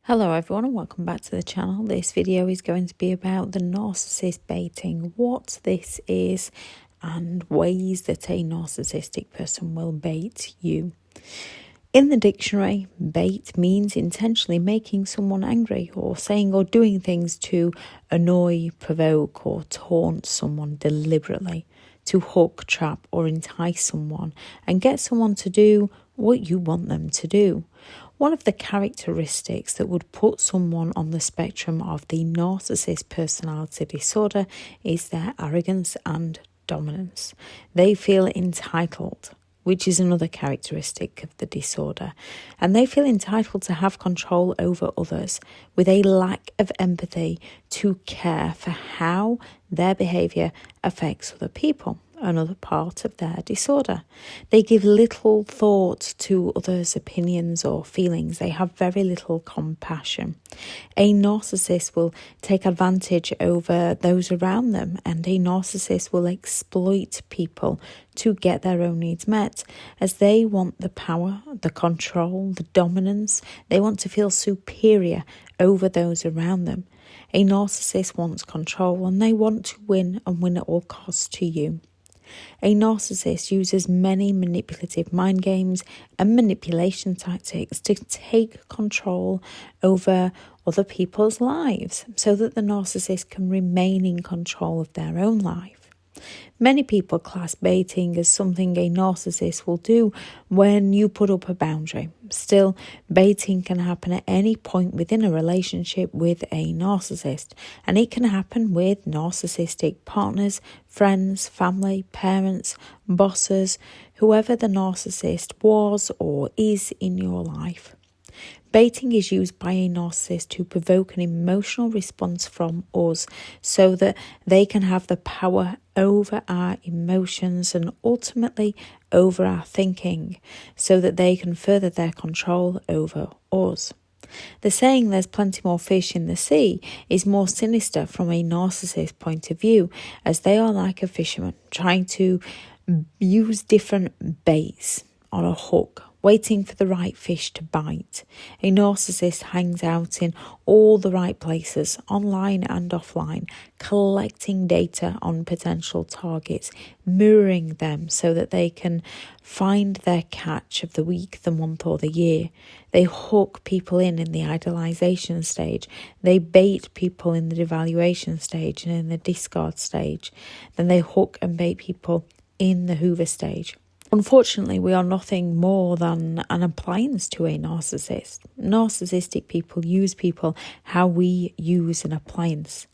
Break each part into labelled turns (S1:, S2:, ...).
S1: Hello everyone and welcome back to the channel. This video is going to be about the narcissist baiting, what this is and ways that a narcissistic person will bait you. In the dictionary, bait means intentionally making someone angry or saying or doing things to annoy, provoke or taunt someone deliberately, to hook, trap or entice someone and get someone to do what you want them to do. One of the characteristics that would put someone on the spectrum of the narcissist personality disorder is their arrogance and dominance. They feel entitled, which is another characteristic of the disorder, and they feel entitled to have control over others with a lack of empathy to care for how their behaviour affects other people. Another part of their disorder. They give little thought to others' opinions or feelings. They have very little compassion. A narcissist will take advantage over those around them, and a narcissist will exploit people to get their own needs met, as they want the power, the control, the dominance. They want to feel superior over those around them. A narcissist wants control and they want to win and win at all costs to you. A narcissist uses many manipulative mind games and manipulation tactics to take control over other people's lives so that the narcissist can remain in control of their own life. Many people class baiting as something a narcissist will do when you put up a boundary. Still, baiting can happen at any point within a relationship with a narcissist, and it can happen with narcissistic partners, friends, family, parents, bosses, whoever the narcissist was or is in your life. Baiting is used by a narcissist to provoke an emotional response from us so that they can have the power over our emotions and ultimately over our thinking, so that they can further their control over us. The saying "there's plenty more fish in the sea" is more sinister from a narcissist point of view, as they are like a fisherman trying to use different baits on a hook, waiting for the right fish to bite. A narcissist hangs out in all the right places, online and offline, collecting data on potential targets, mirroring them so that they can find their catch of the week, the month or the year. They hook people in the idealization stage. They bait people in the devaluation stage and in the discard stage. Then they hook and bait people in the hoover stage. Unfortunately, we are nothing more than an appliance to a narcissist. Narcissistic people use people how we use an appliance.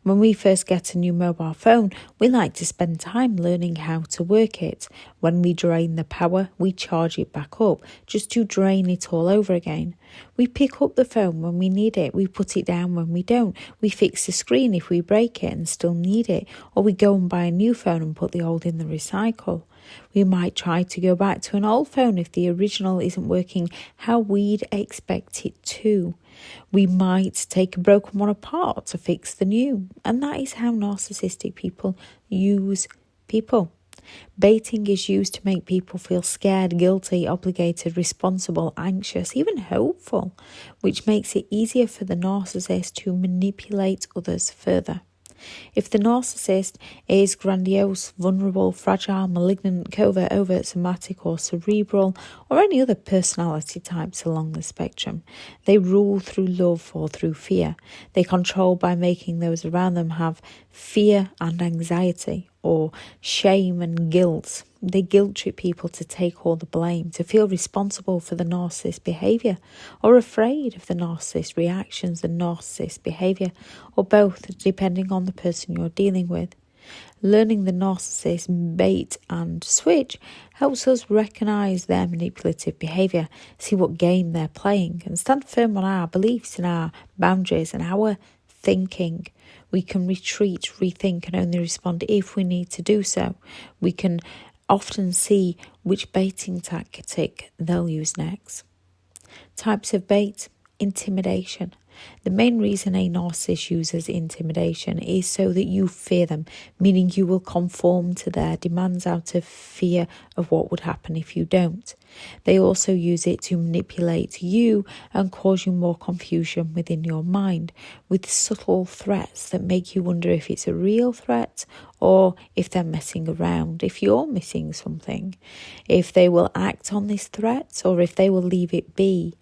S1: When we first get a new mobile phone, we like to spend time learning how to work it. When we drain the power, we charge it back up, just to drain it all over again. We pick up the phone when we need it. We put it down when we don't. We fix the screen if we break it and still need it. Or we go and buy a new phone and put the old in the recycle. We might try to go back to an old phone if the original isn't working how we'd expect it to. We might take a broken one apart to fix the new. And that is how narcissistic people use people. Baiting is used to make people feel scared, guilty, obligated, responsible, anxious, even hopeful, which makes it easier for the narcissist to manipulate others further. If the narcissist is grandiose, vulnerable, fragile, malignant, covert, overt, somatic or cerebral, or any other personality types along the spectrum, they rule through love or through fear. They control by making those around them have fear and anxiety, or shame and guilt. They guilt trip people to take all the blame, to feel responsible for the narcissist behaviour, or afraid of the narcissist reactions and narcissist behaviour, or both, depending on the person you're dealing with. Learning the narcissist bait and switch helps us recognise their manipulative behaviour, see what game they're playing, and stand firm on our beliefs and our boundaries and our thinking. We can retreat, rethink and only respond if we need to do so. We can often see which baiting tactic they'll use next. Types of bait: Intimidation. The main reason a narcissist uses intimidation is so that you fear them, meaning you will conform to their demands out of fear of what would happen if you don't. They also use it to manipulate you and cause you more confusion within your mind with subtle threats that make you wonder if it's a real threat or if they're messing around, if you're missing something, if they will act on this threat or if they will leave it be.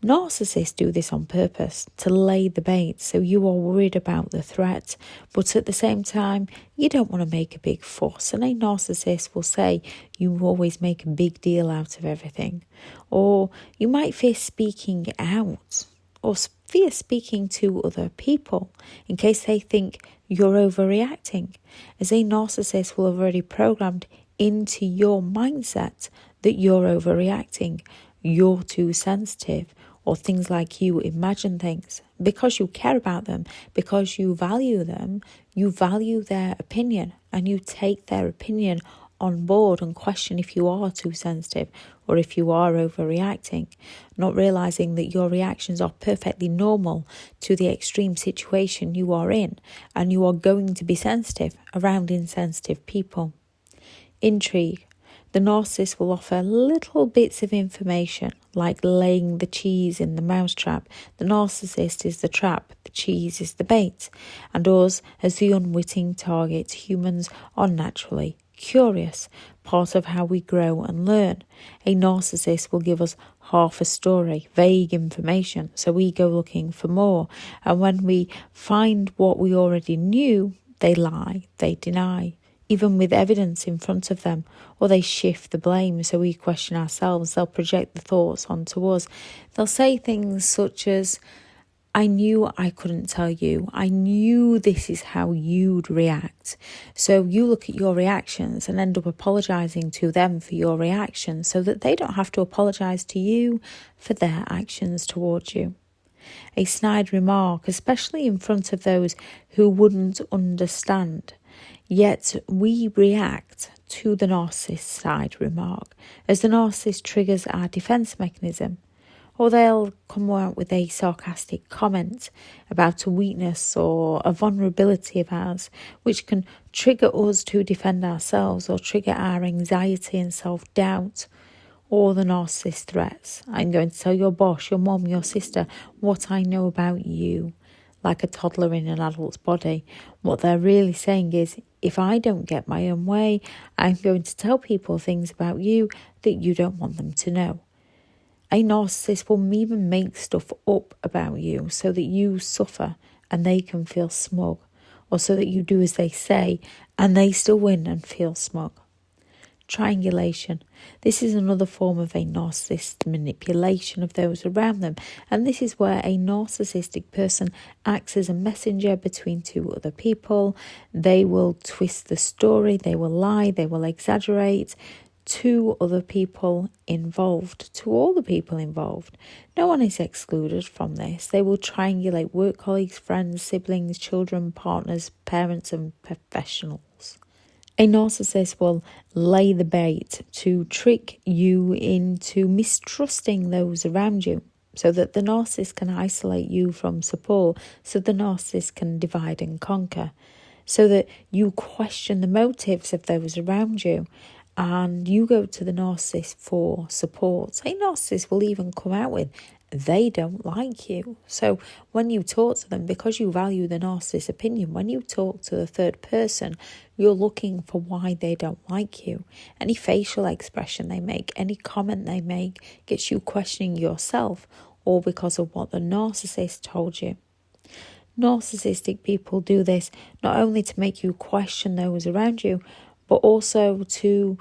S1: Narcissists do this on purpose to lay the bait so you are worried about the threat, but at the same time you don't want to make a big fuss, and a narcissist will say you always make a big deal out of everything, or you might fear speaking out or fear speaking to other people in case they think you're overreacting, as a narcissist will have already programmed into your mindset that you're overreacting, you're too sensitive, or things like you imagine things. Because you care about them, because you value them, you value their opinion and you take their opinion on board and question if you are too sensitive or if you are overreacting, not realising that your reactions are perfectly normal to the extreme situation you are in, and you are going to be sensitive around insensitive people. Intrigue. The narcissist will offer little bits of information, like laying the cheese in the mousetrap. The narcissist is the trap, the cheese is the bait. And us, as the unwitting target, humans are naturally curious, part of how we grow and learn. A narcissist will give us half a story, vague information, so we go looking for more. And when we find what we already knew, they lie, they deny, even with evidence in front of them, or they shift the blame so we question ourselves. They'll project the thoughts onto us. They'll say things such as, I knew I couldn't tell you. I knew this is how you'd react. So you look at your reactions and end up apologising to them for your reactions so that they don't have to apologise to you for their actions towards you. A snide remark, especially in front of those who wouldn't understand. Yet we react to the narcissist side remark as the narcissist triggers our defence mechanism. Or they'll come out with a sarcastic comment about a weakness or a vulnerability of ours, which can trigger us to defend ourselves or trigger our anxiety and self-doubt. Or the narcissist threats. I'm going to tell your boss, your mum, your sister what I know about you. Like a toddler in an adult's body. What they're really saying is, if I don't get my own way, I'm going to tell people things about you that you don't want them to know. A narcissist will even make stuff up about you so that you suffer and they can feel smug, or so that you do as they say and they still win and feel smug. Triangulation. This is another form of a narcissist manipulation of those around them, and this is where a narcissistic person acts as a messenger between two other people. They will twist the story, they will lie, they will exaggerate to other people involved, to all the people involved. No one is excluded from this. They will triangulate work colleagues, friends, siblings, children, partners, parents and professionals. A narcissist will lay the bait to trick you into mistrusting those around you so that the narcissist can isolate you from support, so the narcissist can divide and conquer, so that you question the motives of those around you and you go to the narcissist for support. A narcissist will even come out with, they don't like you. So when you talk to them, because you value the narcissist's opinion, when you talk to the third person, you're looking for why they don't like you. Any facial expression they make, any comment they make gets you questioning yourself, all because of what the narcissist told you. Narcissistic people do this not only to make you question those around you, but also to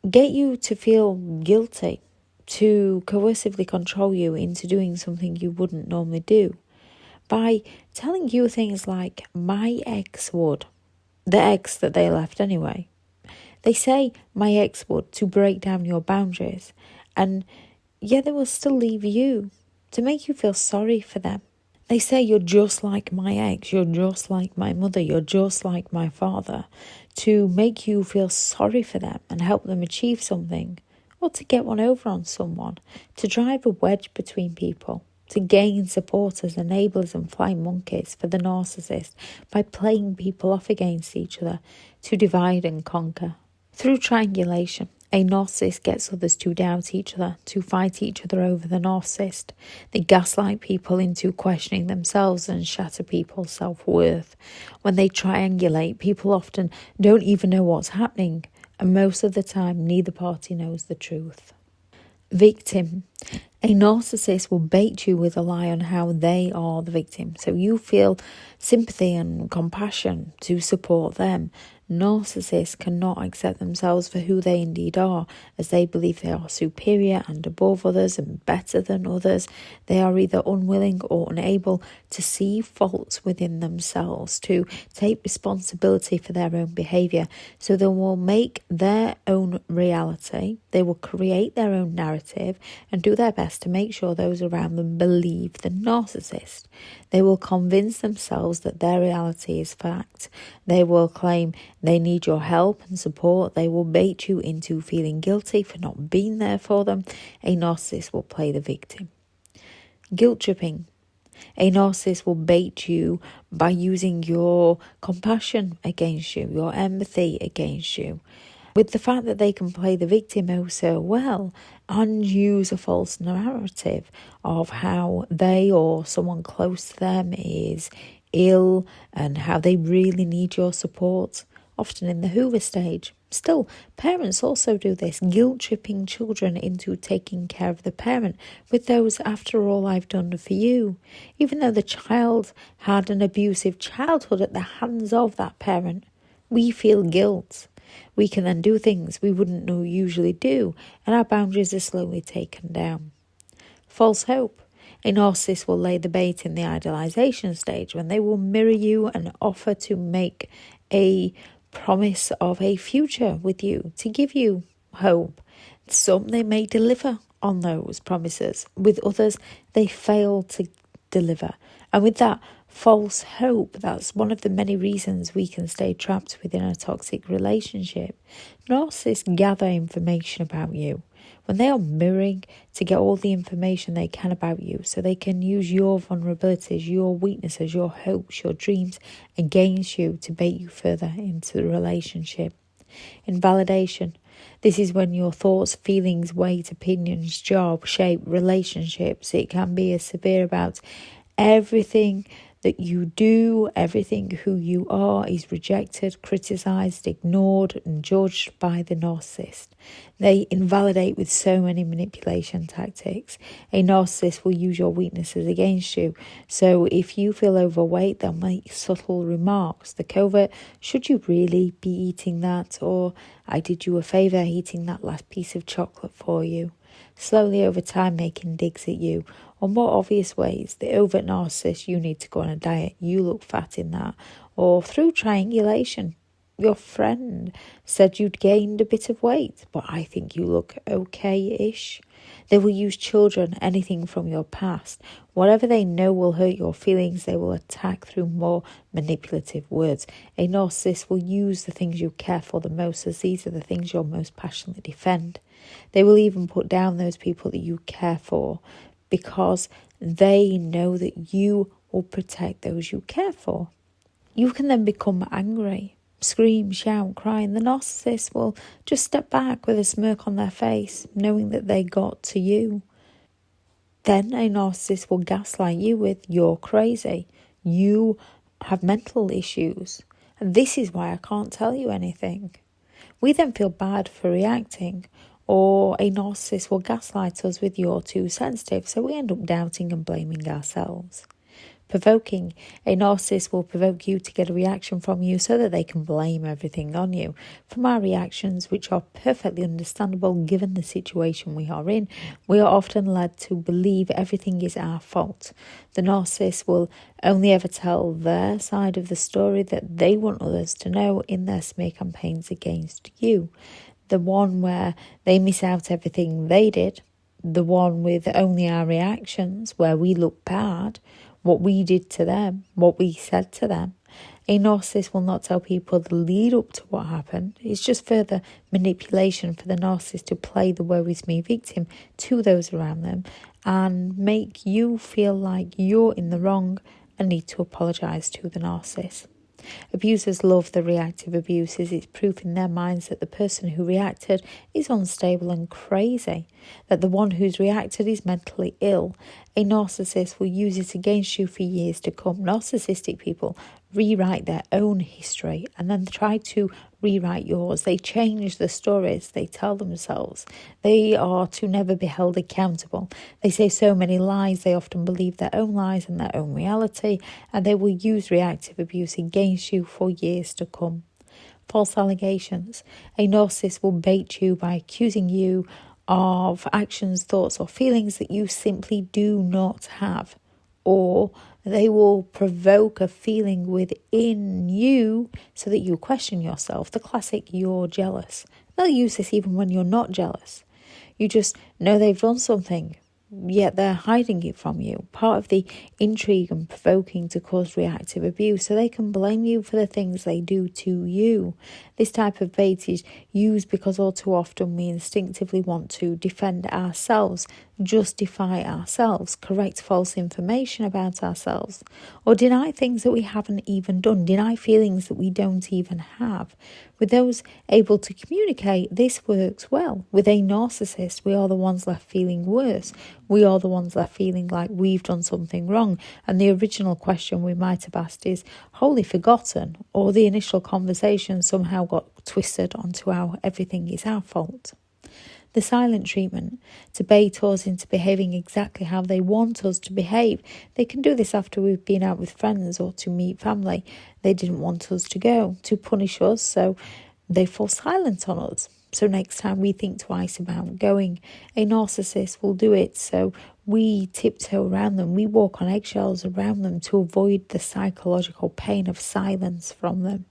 S1: get you to feel guilty, to coercively control you into doing something you wouldn't normally do. By telling you things like, my ex would, the ex that they left anyway. They say, my ex would, to break down your boundaries. And yet they will still leave you, to make you feel sorry for them. They say, you're just like my ex, you're just like my mother, you're just like my father, to make you feel sorry for them and help them achieve something, or to get one over on someone, to drive a wedge between people, to gain supporters, enablers and flying monkeys for the narcissist by playing people off against each other, to divide and conquer. Through triangulation, a narcissist gets others to doubt each other, to fight each other over the narcissist. They gaslight people into questioning themselves and shatter people's self-worth. When they triangulate, people often don't even know what's happening, and most of the time neither party knows the truth. Victim. A narcissist will bait you with a lie on how they are the victim, so you feel sympathy and compassion to support them. Narcissists cannot accept themselves for who they indeed are, as they believe they are superior and above others and better than others. They are either unwilling or unable to see faults within themselves, to take responsibility for their own behaviour, so they will make their own reality, they will create their own narrative and do their best to make sure those around them believe the narcissist. They will convince themselves that their reality is fact. They will claim they need your help and support. They will bait you into feeling guilty for not being there for them. A narcissist will play the victim. Guilt tripping. A narcissist will bait you by using your compassion against you, your empathy against you, with the fact that they can play the victim oh so well and use a false narrative of how they or someone close to them is ill and how they really need your support, often in the Hoover stage. Still, parents also do this, guilt-tripping children into taking care of the parent with those, after all I've done for you. Even though the child had an abusive childhood at the hands of that parent, we feel guilt. We can then do things we wouldn't usually do, and our boundaries are slowly taken down. False hope. A narcissist will lay the bait in the idealization stage when they will mirror you and offer to make a promise of a future with you, to give you hope. Some they may deliver on those promises. With others, they fail to deliver. And with that false hope, that's one of the many reasons we can stay trapped within a toxic relationship. Narcissists gather information about you when they are mirroring to get all the information they can about you, so they can use your vulnerabilities, your weaknesses, your hopes, your dreams against you to bait you further into the relationship. Invalidation. This is when your thoughts, feelings, weight, opinions, job, shape, relationships, it can be as severe about everything that you do, everything who you are is rejected, criticised, ignored and judged by the narcissist. They invalidate with so many manipulation tactics. A narcissist will use your weaknesses against you. So if you feel overweight, they'll make subtle remarks. The covert, should you really be eating that? Or I did you a favour eating that last piece of chocolate for you. Slowly over time making digs at you. Or more obvious ways, the overt narcissist, you need to go on a diet, you look fat in that. Or through triangulation, your friend said you'd gained a bit of weight, but I think you look okay-ish. They will use children, anything from your past. Whatever they know will hurt your feelings, they will attack through more manipulative words. A narcissist will use the things you care for the most, as these are the things you'll most passionately defend. They will even put down those people that you care for, because they know that you will protect those you care for. You can then become angry, scream, shout, cry, and the narcissist will just step back with a smirk on their face, knowing that they got to you. Then a narcissist will gaslight you with, you're crazy, you have mental issues, and this is why I can't tell you anything. We then feel bad for reacting. Or a narcissist will gaslight us with you're too sensitive, so we end up doubting and blaming ourselves. Provoking. A narcissist will provoke you to get a reaction from you so that they can blame everything on you. From our reactions, which are perfectly understandable given the situation we are in, we are often led to believe everything is our fault. The narcissist will only ever tell their side of the story that they want others to know in their smear campaigns against you. The one where they miss out everything they did, the one with only our reactions, where we look bad, what we did to them, what we said to them. A narcissist will not tell people the lead up to what happened. It's just further manipulation for the narcissist to play the woe is me victim to those around them and make you feel like you're in the wrong and need to apologise to the narcissist. Abusers love the reactive abuses. It's proof in their minds that the person who reacted is unstable and crazy, that the one who's reacted is mentally ill. A narcissist will use it against you for years to come. Narcissistic people rewrite their own history and then try to rewrite yours. They change the stories they tell themselves. They are to never be held accountable. They say so many lies. They often believe their own lies and their own reality, and they will use reactive abuse against you for years to come. False allegations. A narcissist will bait you by accusing you of actions, thoughts or feelings that you simply do not have, or they will provoke a feeling within you so that you question yourself. The classic, you're jealous. They'll use this even when you're not jealous. You just know they've done something, yet they're hiding it from you. Part of the intrigue and provoking to cause reactive abuse, so they can blame you for the things they do to you. This type of bait is used because all too often we instinctively want to defend ourselves, justify ourselves, correct false information about ourselves, or deny things that we haven't even done, deny feelings that we don't even have. With those able to communicate, this works well. With a narcissist, we are the ones left feeling worse. We are the ones left feeling like we've done something wrong, and the original question we might have asked is wholly forgotten, or the initial conversation somehow got twisted onto how everything is our fault. The silent treatment, to bait us into behaving exactly how they want us to behave. They can do this after we've been out with friends or to meet family they didn't want us to go, to punish us, so they fall silent on us. So next time we think twice about going. A narcissist will do it, so we tiptoe around them. We walk on eggshells around them to avoid the psychological pain of silence from them.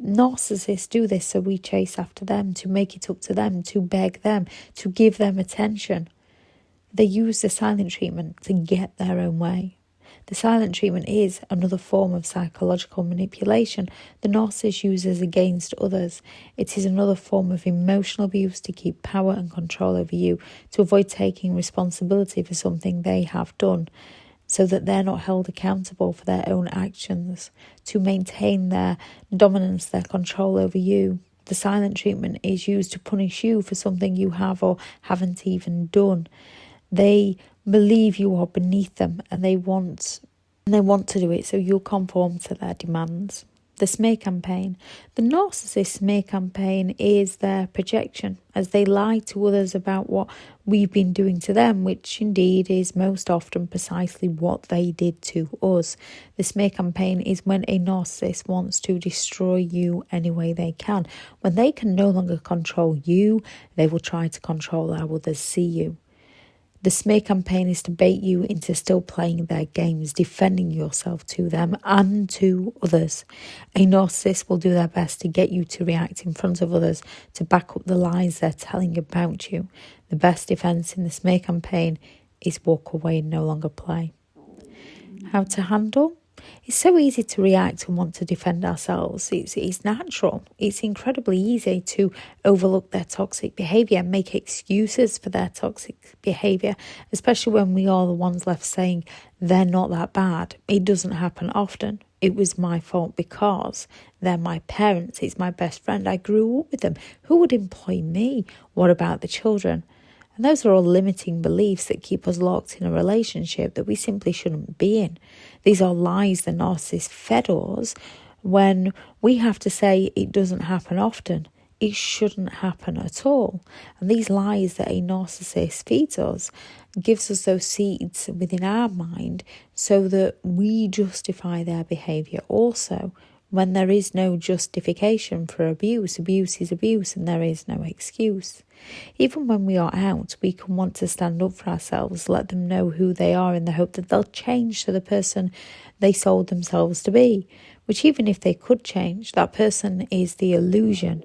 S1: Narcissists do this so we chase after them, to make it up to them, to beg them, to give them attention. They use the silent treatment to get their own way. The silent treatment is another form of psychological manipulation the narcissist uses against others. It is another form of emotional abuse to keep power and control over you, to avoid taking responsibility for something they have done, so that they're not held accountable for their own actions, to maintain their dominance, their control over you. The silent treatment is used to punish you for something you have or haven't even done. They believe you are beneath them and they want to do it, so you'll conform to their demands. The smear campaign. The narcissist smear campaign is their projection, as they lie to others about what we've been doing to them, which indeed is most often precisely what they did to us. The smear campaign is when a narcissist wants to destroy you any way they can. When they can no longer control you, they will try to control how others see you. The smear campaign is to bait you into still playing their games, defending yourself to them and to others. A narcissist will do their best to get you to react in front of others, to back up the lies they're telling about you. The best defence in the smear campaign is walk away and no longer play. How to handle? It's so easy to react and want to defend ourselves. It's natural. It's incredibly easy to overlook their toxic behaviour and make excuses for their toxic behaviour, especially when we are the ones left saying they're not that bad. It doesn't happen often. It was my fault because they're my parents. It's my best friend. I grew up with them. Who would employ me? What about the children? And those are all limiting beliefs that keep us locked in a relationship that we simply shouldn't be in. These are lies the narcissist fed us when we have to say it doesn't happen often. It shouldn't happen at all. And these lies that a narcissist feeds us gives us those seeds within our mind so that we justify their behaviour also. When there is no justification for abuse, abuse is abuse and there is no excuse. Even when we are out, we can want to stand up for ourselves, let them know who they are in the hope that they'll change to the person they sold themselves to be, which even if they could change, that person is the illusion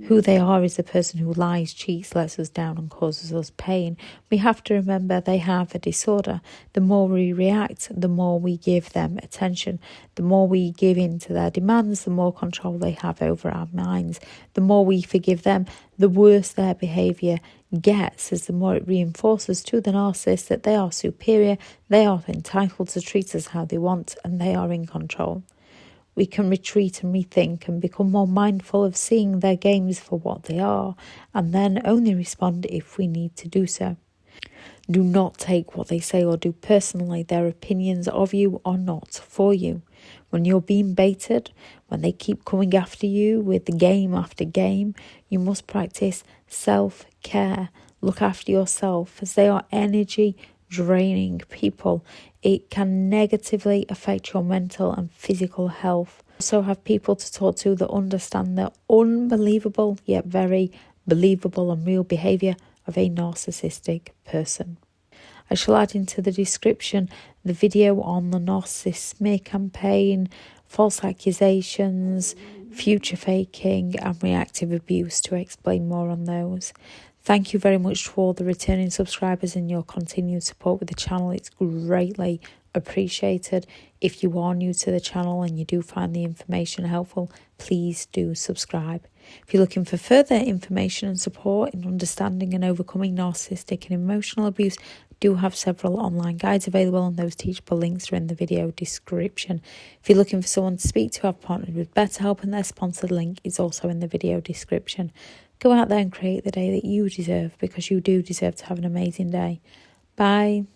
S1: Who they are is the person who lies, cheats, lets us down and causes us pain. We have to remember they have a disorder. The more we react, the more we give them attention. The more we give in to their demands, the more control they have over our minds. The more we forgive them, the worse their behaviour gets, as the more it reinforces to the narcissist that they are superior, they are entitled to treat us how they want, and they are in control. We can retreat and rethink and become more mindful of seeing their games for what they are, and then only respond if we need to do so. Do not take what they say or do personally. Their opinions of you are not for you. When you're being baited, when they keep coming after you with game after game, you must practice self-care. Look after yourself, as they are energy draining people. It can negatively affect your mental and physical health. Also have people to talk to that understand the unbelievable yet very believable and real behaviour of a narcissistic person. I shall add into the description the video on the Narcissist smear campaign, false accusations, future faking and reactive abuse to explain more on those. Thank you very much to all the returning subscribers and your continued support with the channel. It's greatly appreciated. If you are new to the channel and you do find the information helpful, please do subscribe. If you're looking for further information and support in understanding and overcoming narcissistic and emotional abuse, I do have several online guides available, and those teachable links are in the video description. If you're looking for someone to speak to, I've partnered with BetterHelp, and their sponsored link is also in the video description. Go out there and create the day that you deserve, because you do deserve to have an amazing day. Bye.